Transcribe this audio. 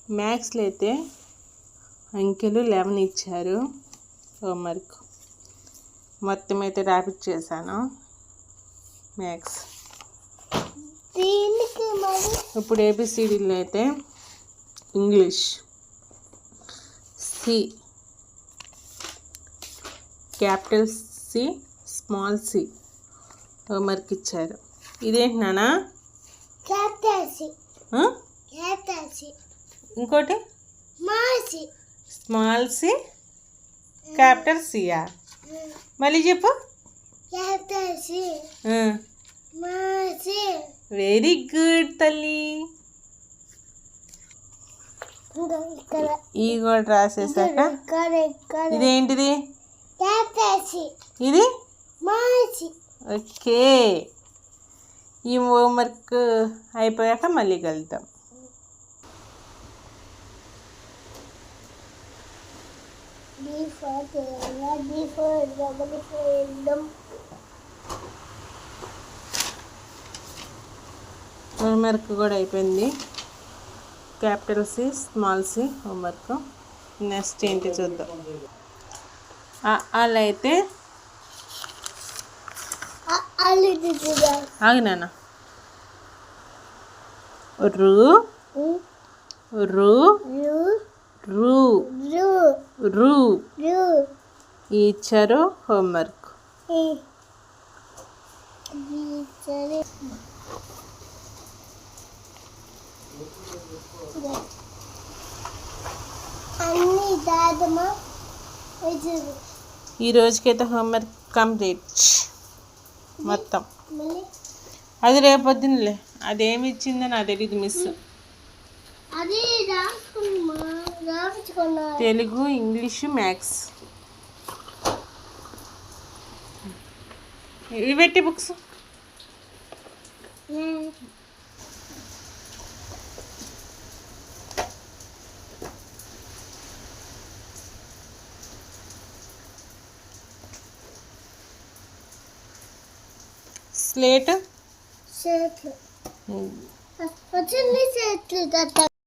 మ్యాథ్స్లో అయితే అంకెలు 11 ఇచ్చారు హోంవర్క్. మొత్తం అయితే రాపిచ్చేసాను మ్యాథ్స్. ఇప్పుడు ఏబిసిడీలో అయితే English C, capital C, small C homework ఇచ్చారు. ఇదేంటి నానా? ఇంకోటి స్మాల్ సి, క్యాపిటల్ సియా? మళ్ళీ చెప్పు. వెరీ గుడ్ తల్లి. ఈ కూడా రాసేసాక ఇదేంటిది? ఇది ఓకే. ఈ హోంవర్క్ అయిపోయాక మళ్ళీ కలుద్దాం. హోంవర్క్ కూడా అయిపోయింది. Capital C, small C homework. Next ఏంటి చూద్దాం. అలా అయితే ఆగినానా? రు రు రు రు ఇచ్చారు హోంవర్క్. ఈ రోజుకైతే హోంవర్క్ కంప్లీట్ మొత్తం. అది రేపొద్దునులే. అదేమి ఇచ్చిందో నాకు తెలియదు మిస్. తెలుగు, ఇంగ్లీషు, మ్యాథ్స్ ఇవి పెట్టి బుక్స్. స్లేట్